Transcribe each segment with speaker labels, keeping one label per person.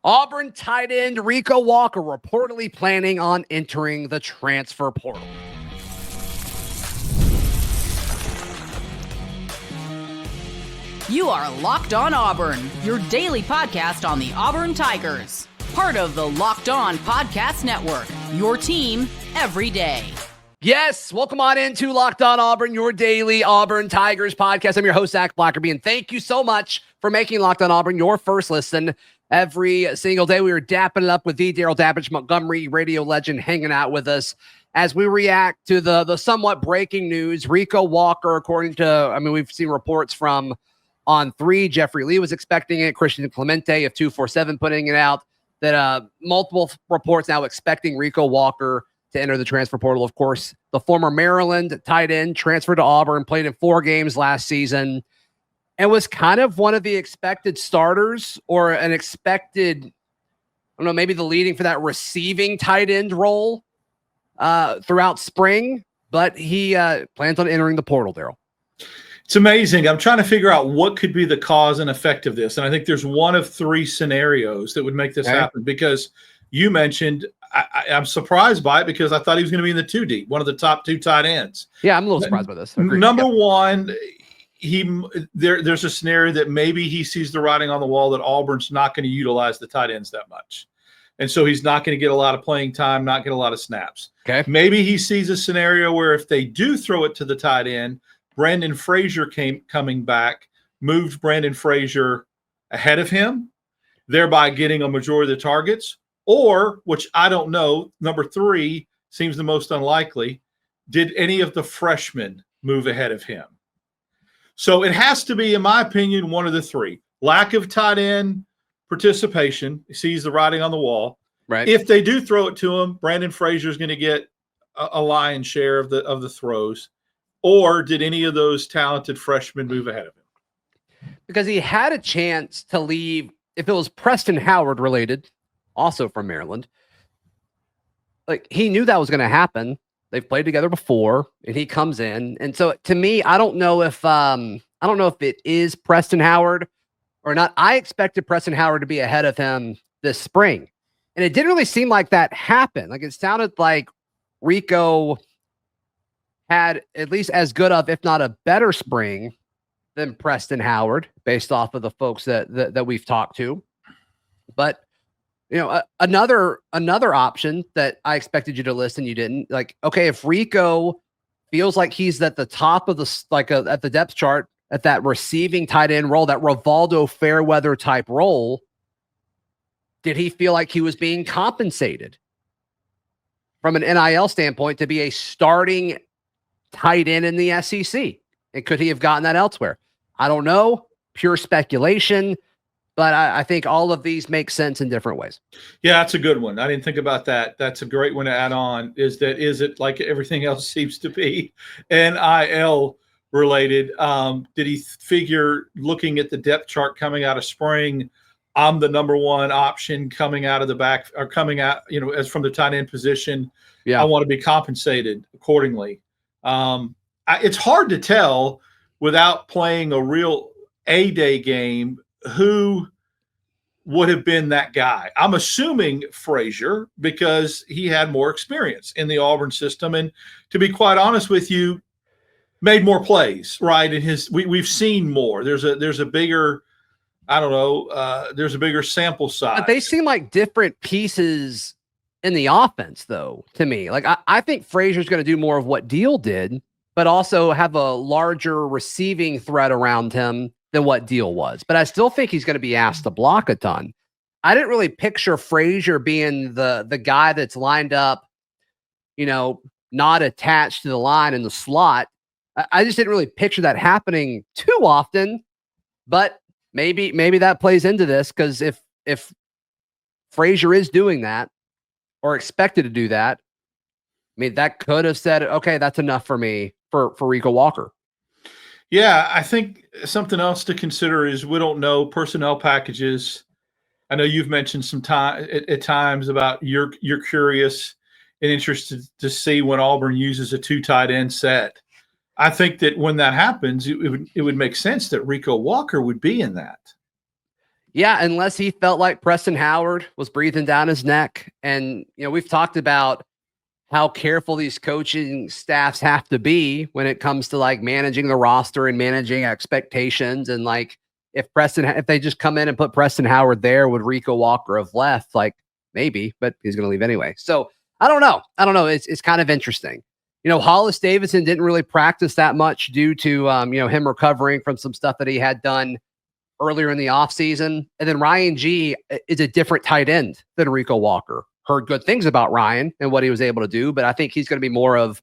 Speaker 1: Auburn tight end Rico Walker reportedly planning on entering the transfer portal.
Speaker 2: You are Locked On Auburn, your daily podcast on the Auburn Tigers. Part of the Locked On Podcast Network, your team every day.
Speaker 1: Yes, welcome on into Locked On Auburn, your daily Auburn Tigers podcast. I'm your host, Zach Blackerby, and thank you so much for making Locked On Auburn your first listen every single day. We are dapping it up with the Darrell Dapprich, Montgomery radio legend, hanging out with us as we react to the somewhat breaking news. Rico Walker, according to, we've seen reports from On3, Jeffrey Lee was expecting it, Christian Clemente of 247 putting it out, that multiple reports now expecting Rico Walker to enter the transfer portal. Of course, the former Maryland tight end transferred to Auburn, played in 4 games last season, and was kind of one of the expected starters, or an expected, I don't know, maybe the leading for that receiving tight end role throughout spring. But he plans on entering the portal, Darrell.
Speaker 3: It's amazing. I'm trying to figure out what could be the cause and effect of this. And I think there's one of 3 scenarios that would make this happen, because you mentioned, I'm surprised by it because I thought he was going to be in the 2 deep, one of the top 2 tight ends.
Speaker 1: Yeah, I'm a little surprised by this. Agreed.
Speaker 3: Number one, there's a scenario that maybe he sees the writing on the wall that Auburn's not going to utilize the tight ends that much. And so he's not going to get a lot of playing time, not get a lot of snaps.
Speaker 1: Okay.
Speaker 3: Maybe he sees a scenario where if they do throw it to the tight end, Brandon Frazier coming back, moved Brandon Frazier ahead of him, thereby getting a majority of the targets. Or, which I don't know, number 3 seems the most unlikely, did any of the freshmen move ahead of him? So it has to be, in my opinion, one of the 3. Lack of tight end participation, he sees the writing on the wall.
Speaker 1: Right.
Speaker 3: If they do throw it to him, Brandon Frazier is going to get a lion's share of the throws. Or did any of those talented freshmen move ahead of him?
Speaker 1: Because he had a chance to leave, if it was Preston Howard related, also from Maryland. Like, he knew that was going to happen. They've played together before, and he comes in. And so, to me, I don't know if it is Preston Howard or not. I expected Preston Howard to be ahead of him this spring, and it didn't really seem like that happened. Like, it sounded like Rico had at least as good of, if not a better spring than Preston Howard, based off of the folks that we've talked to. But another option that I expected you to list and you didn't. Like, okay, if Rico feels like he's at the top of the at the depth chart at that receiving tight end role, that Rivaldo Fairweather type role, did he feel like he was being compensated from an NIL standpoint to be a starting tight end in the SEC? And could he have gotten that elsewhere? I don't know. Pure speculation. But I think all of these make sense in different ways.
Speaker 3: Yeah, that's a good one. I didn't think about that. That's a great one to add on. Is it like everything else seems to be NIL related? Did he figure, looking at the depth chart coming out of spring, I'm the number 1 option coming out of the back, or coming out, as from the tight end position. Yeah. I want to be compensated accordingly. It's hard to tell without playing a real A-Day game who would have been that guy. I'm assuming Frazier, because he had more experience in the Auburn system, and to be quite honest with you, made more plays, right? And we've seen more. There's a bigger, there's a bigger sample size.
Speaker 1: But they seem like different pieces in the offense, though, to me. Like, I think Frazier's going to do more of what Deal did, but also have a larger receiving threat around him than what Deal was. But I still think he's going to be asked to block a ton. I didn't really picture Frazier being the guy that's lined up, not attached to the line in the slot. I just didn't really picture that happening too often. But maybe that plays into this, because if Frazier is doing that or expected to do that, that could have said, okay, that's enough for me for Rico Walker.
Speaker 3: Yeah, I think something else to consider is, we don't know personnel packages. I know you've mentioned some time at times about you're curious and interested to see when Auburn uses a 2 tight end set. I think that when that happens, it would make sense that Rico Walker would be in that.
Speaker 1: Yeah, unless he felt like Preston Howard was breathing down his neck. And, we've talked about how careful these coaching staffs have to be when it comes to like managing the roster and managing expectations. And like, if they just come in and put Preston Howard there, would Rico Walker have left? Like maybe, but he's going to leave anyway. So I don't know. It's kind of interesting. Hollis Davidson didn't really practice that much due to, him recovering from some stuff that he had done earlier in the offseason. And then Ryan G is a different tight end than Rico Walker. Heard good things about Ryan and what he was able to do, but I think he's going to be more of,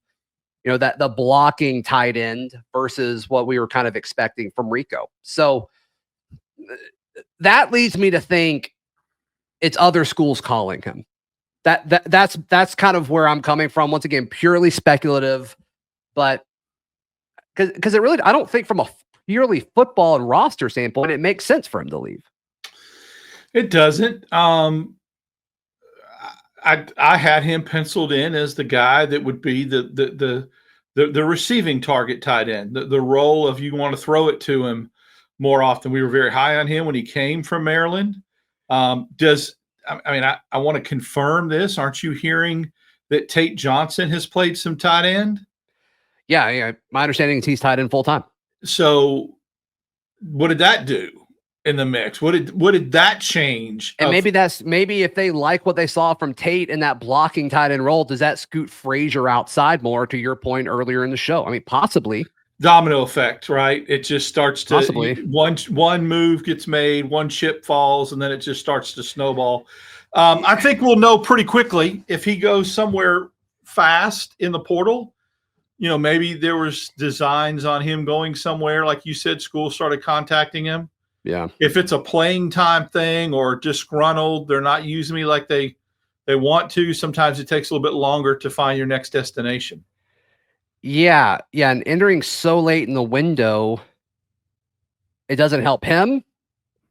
Speaker 1: that the blocking tight end versus what we were kind of expecting from Rico. So that leads me to think it's other schools calling him. That's kind of where I'm coming from. Once again, purely speculative, but because it really, I don't think from a purely football and roster standpoint, it makes sense for him to leave.
Speaker 3: It doesn't. I had him penciled in as the guy that would be the receiving target tight end, the role of you want to throw it to him more often. We were very high on him when he came from Maryland. I want to confirm this. Aren't you hearing that Tate Johnson has played some tight end?
Speaker 1: Yeah. My understanding is he's tight end full time.
Speaker 3: So what did that do in the mix? What did that change?
Speaker 1: And maybe if they like what they saw from Tate in that blocking tight end role, does that scoot Frazier outside more, to your point earlier in the show? I mean, possibly.
Speaker 3: Domino effect, right? It just starts to
Speaker 1: possibly.
Speaker 3: One move gets made, one chip falls, and then it just starts to snowball. I think we'll know pretty quickly if he goes somewhere fast in the portal. Maybe there was designs on him going somewhere. Like you said, school started contacting him.
Speaker 1: Yeah.
Speaker 3: If it's a playing time thing or disgruntled, they're not using me like they want to. Sometimes it takes a little bit longer to find your next destination.
Speaker 1: Yeah. And entering so late in the window, it doesn't help him.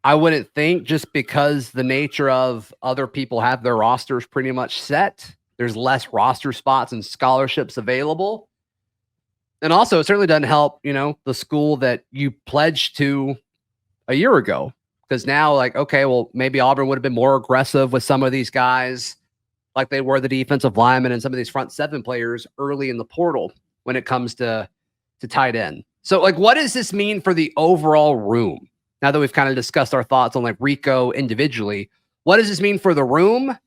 Speaker 1: I wouldn't think, just because the nature of other people have their rosters pretty much set. There's less roster spots and scholarships available. And also, it certainly doesn't help, the school that you pledged to a year ago, because now, like, okay, well, maybe Auburn would have been more aggressive with some of these guys, like they were the defensive linemen and some of these front seven players early in the portal when it comes to tight end. So, like, what does this mean for the overall room? Now that we've kind of discussed our thoughts on like Rico individually, what does this mean for the room?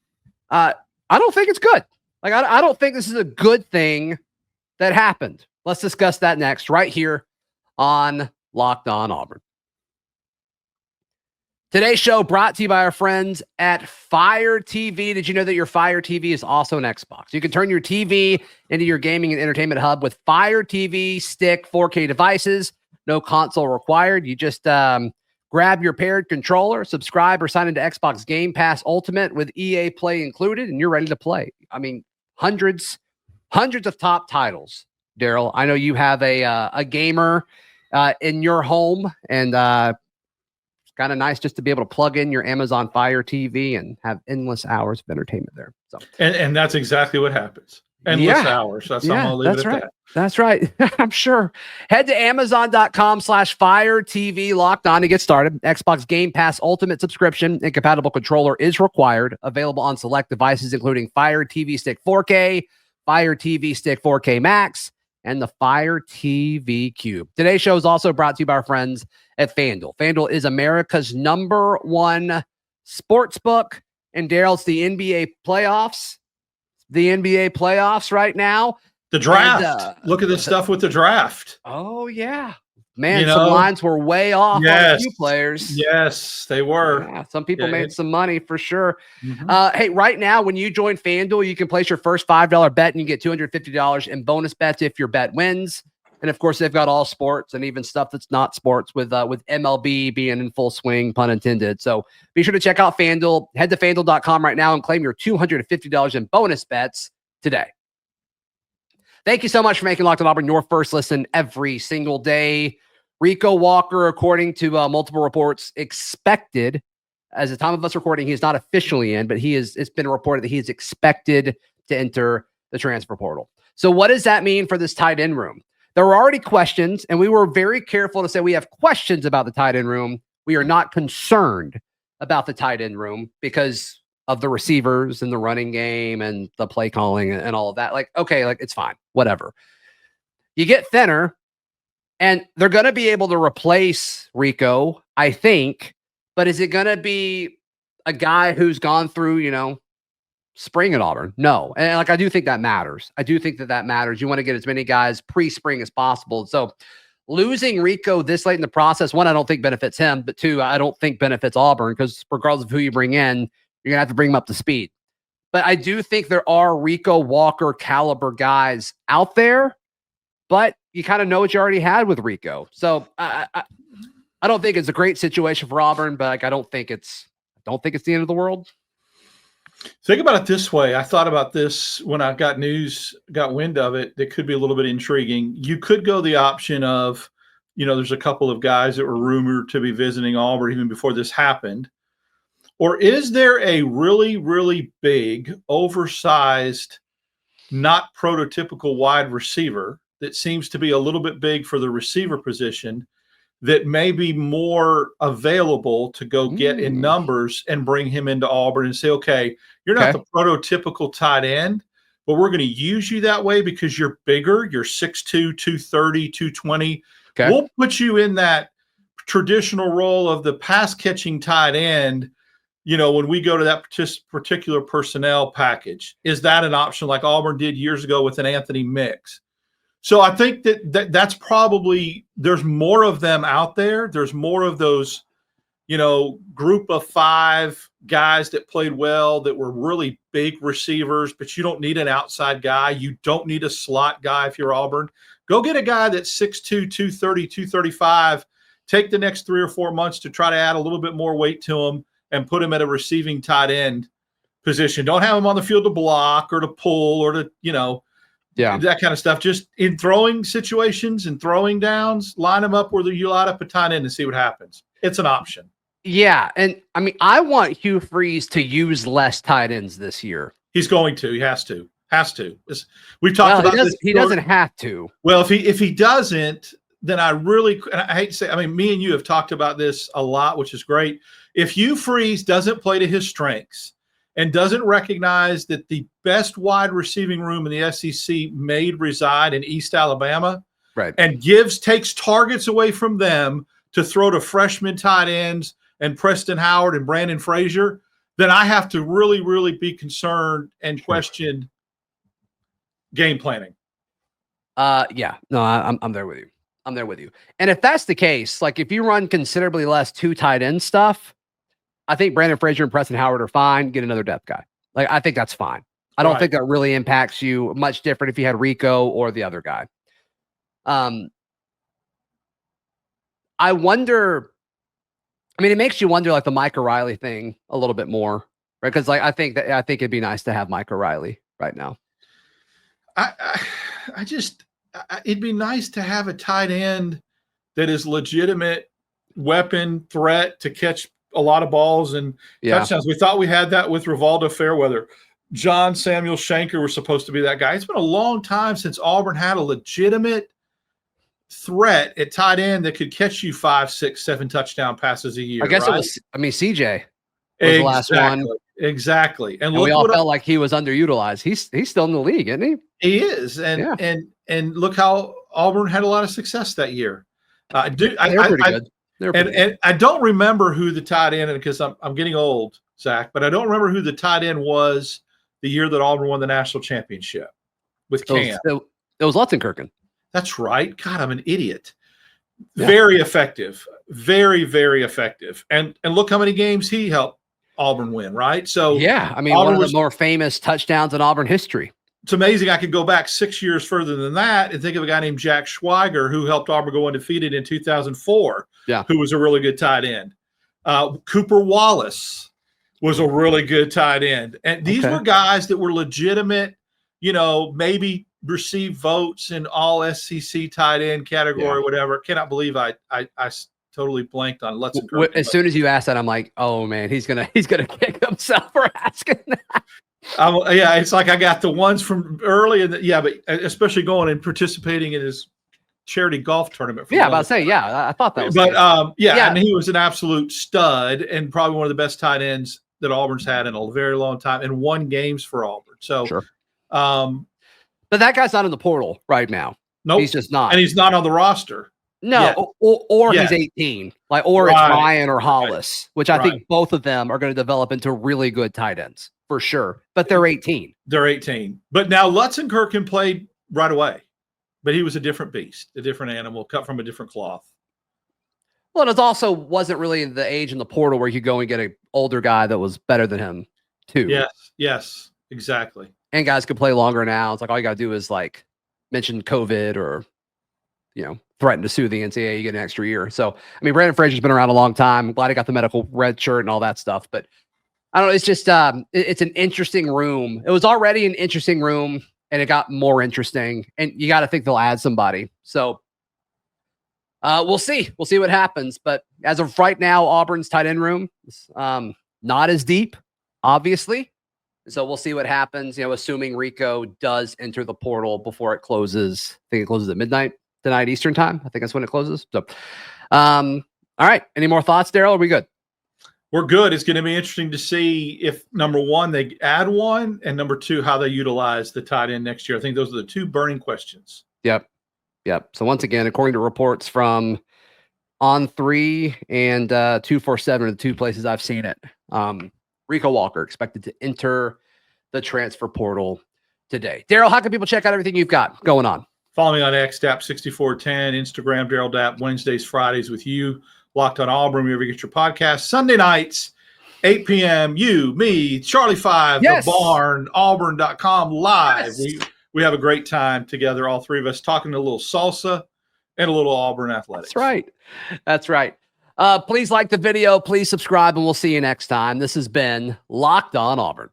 Speaker 1: I don't think it's good. Like, I don't think this is a good thing that happened. Let's discuss that next, right here on Locked On Auburn. Today's show brought to you by our friends at Fire TV. Did you know that your Fire TV is also an Xbox? You can turn your TV into your gaming and entertainment hub with Fire TV Stick 4K devices. No console required. You just grab your paired controller, subscribe, or sign into Xbox Game Pass Ultimate with EA Play included, and you're ready to play. I mean, hundreds of top titles. Darrell, I know you have a gamer in your home, and it's kind of nice just to be able to plug in your Amazon Fire TV and have endless hours of entertainment there. So,
Speaker 3: and that's exactly what happens. Endless hours. That's how I'm gonna leave it at that.
Speaker 1: That's right. I'm sure. Head to Amazon.com/Fire TV Locked On to get started. Xbox Game Pass Ultimate subscription and compatible controller is required. Available on select devices, including Fire TV Stick 4K, Fire TV Stick 4K Max, and the Fire TV Cube. Today's show is also brought to you by our friends at FanDuel. FanDuel is America's #1 sports book. And Darrell, it's the NBA playoffs. The NBA playoffs right now.
Speaker 3: The draft. Look at the stuff with the draft.
Speaker 1: Oh, yeah. Man, some lines were way off on a few players.
Speaker 3: Yes, they were.
Speaker 1: Yeah, some people made some money for sure.
Speaker 3: Mm-hmm.
Speaker 1: Hey, right now, when you join FanDuel, you can place your first $5 bet and you get $250 in bonus bets if your bet wins. And of course, they've got all sports and even stuff that's not sports with MLB being in full swing, pun intended. So be sure to check out FanDuel. Head to FanDuel.com right now and claim your $250 in bonus bets today. Thank you so much for making Locked On Auburn your first listen every single day. Rico Walker, according to multiple reports, expected, as the time of us recording, he is not officially in, but it's been reported that he is expected to enter the transfer portal. So what does that mean for this tight end room? There were already questions, and we were very careful to say we have questions about the tight end room. We are not concerned about the tight end room because of the receivers and the running game and the play calling and all of that. Like, okay, like it's fine, whatever. You get thinner and they're going to be able to replace Rico, I think, but is it going to be a guy who's gone through, spring at Auburn? No. And like, I do think that matters. I do think that matters. You want to get as many guys pre-spring as possible. So losing Rico this late in the process, one, I don't think benefits him, but two, I don't think benefits Auburn because regardless of who you bring in, you're going to have to bring him up to speed. But I do think there are Rico Walker caliber guys out there, but you kind of know what you already had with Rico. So I don't think it's a great situation for Auburn, but like, I don't think it's the end of the world.
Speaker 3: Think about it this way. I thought about this when I got wind of it. That could be a little bit intriguing. You could go the option of, there's a couple of guys that were rumored to be visiting Auburn even before this happened. Or is there a really, really big, oversized, not prototypical wide receiver that seems to be a little bit big for the receiver position that may be more available to go get in numbers and bring him into Auburn and say, okay, you're not the prototypical tight end, but we're going to use you that way because you're bigger. You're 6'2", 230, 220. Okay. We'll put you in that traditional role of the pass catching tight end, when we go to that particular personnel package. Is that an option like Auburn did years ago with an Anthony Mix? So I think that's probably, there's more of them out there. There's more of those, group of 5 guys that played well, that were really big receivers, but you don't need an outside guy. You don't need a slot guy if you're Auburn. Go get a guy that's 6'2", 230, 235. Take the next 3 or 4 months to try to add a little bit more weight to him and put him at a receiving tight end position. Don't have him on the field to block or to pull or to, that kind of stuff. Just in throwing situations and throwing downs, line them up where you line up a tight end and see what happens. It's an option.
Speaker 1: Yeah. And I mean, I want Hugh Freeze to use less tight ends this year.
Speaker 3: He's going to. He has to. We've talked about this.
Speaker 1: He doesn't have to.
Speaker 3: Well, if he doesn't, then I hate to say, me and you have talked about this a lot, which is great. If Hugh Freeze doesn't play to his strengths and doesn't recognize that the best wide receiving room in the SEC may reside in East Alabama,
Speaker 1: right,
Speaker 3: and takes targets away from them to throw to freshman tight ends and Preston Howard and Brandon Frazier, then I have to really, really be concerned and question game planning.
Speaker 1: Yeah, no, I'm there with you. I'm there with you. And if that's the case, like if you run considerably less 2 tight end stuff, I think Brandon Frazier and Preston Howard are fine. Get another depth guy. Like, I think that's fine. I don't think that really impacts you much different if you had Rico or the other guy. I wonder, it makes you wonder like the Mike O'Reilly thing a little bit more, right? Because like I think it'd be nice to have Mike O'Reilly right now.
Speaker 3: It'd be nice to have a tight end that is legitimate weapon threat to catch a lot of balls and touchdowns. We thought we had that with Rivaldo Fairweather. John Samuel Shanker was supposed to be that guy. It's been a long time since Auburn had a legitimate threat at tight end that could catch you 5, 6, 7 touchdown passes a year.
Speaker 1: I guess it was, CJ was the last one.
Speaker 3: Exactly.
Speaker 1: And we all felt like he was underutilized. He's still in the league, isn't he?
Speaker 3: He is. And look how Auburn had a lot of success that year. They're pretty good. And I don't remember who the tight end, because I'm getting old, Zach, but I don't remember who the tight end was the year that Auburn won the national championship with Cam.
Speaker 1: It was Lutzenkirchen.
Speaker 3: That's right. God, I'm an idiot. Yeah. Very effective. Very, very effective. And look how many games he helped Auburn win, right? So
Speaker 1: yeah, one of the more famous touchdowns in Auburn history.
Speaker 3: It's amazing. I could go back 6 years further than that and think of a guy named Jack Schweiger who helped Auburn go undefeated in 2004.
Speaker 1: Yeah,
Speaker 3: who was a really good tight end. Cooper Wallace was a really good tight end, and these were guys that were legitimate. Maybe receive votes in all SEC tight end category, whatever. Cannot believe I totally blanked on Lutzenkirchen.
Speaker 1: As soon as you asked that, I'm like, oh man, he's gonna kick himself for asking that.
Speaker 3: It's like I got the ones from early, but especially going and participating in his charity golf tournament.
Speaker 1: Yeah, about to say, yeah, I thought that was.
Speaker 3: But
Speaker 1: Yeah.
Speaker 3: and he was an absolute stud and probably one of the best tight ends that Auburn's had in a very long time, and won games for Auburn. So,
Speaker 1: Sure.
Speaker 3: But
Speaker 1: that guy's not in the portal right now.
Speaker 3: nope,
Speaker 1: He's just not,
Speaker 3: and he's not on the roster.
Speaker 1: No, or he's 18, or it's Ryan or Hollis, which I think both of them are going to develop into really good tight ends for sure. But they're 18.
Speaker 3: They're 18. But now Lutzenkirchen played right away, but he was a different beast, a different animal, cut from a different cloth.
Speaker 1: Well, it also wasn't really the age in the portal where you could go and get an older guy that was better than him, too.
Speaker 3: Yes, exactly.
Speaker 1: And guys could play longer now. It's like all you got to do is mention COVID or, threaten to sue the NCAA, you get an extra year. So, I mean, Brandon Frazier's been around a long time. I'm glad he got the medical red shirt and all that stuff. But I don't know. It's just, it's an interesting room. It was already an interesting room and it got more interesting. And you got to think they'll add somebody. So we'll see. We'll see what happens. But as of right now, Auburn's tight end room is not as deep, obviously. So we'll see what happens, assuming Rico does enter the portal before it closes. I think it closes at midnight tonight Eastern time. I think that's when it closes. So, all right. Any more thoughts, Darrell? Are we good?
Speaker 3: We're good. It's going to be interesting to see if, number one, they add one, and number two, how they utilize the tight end next year. I think those are the two burning questions.
Speaker 1: Yep. So once again, according to reports from On3 and 247, the two places I've seen it, Rico Walker expected to enter the transfer portal today. Darrell, how can people check out everything you've got going on?
Speaker 3: Follow me on X, Dap6410, Instagram, Darrell Dap, Wednesdays, Fridays with you, Locked on Auburn, wherever you get your podcast. Sunday nights, 8 p.m., you, me, Charlie 5, The Barn, Auburn.com live.
Speaker 1: Yes.
Speaker 3: We have a great time together, all three of us, talking a little salsa and a little Auburn athletics.
Speaker 1: That's right. Please like the video. Please subscribe, and we'll see you next time. This has been Locked on Auburn.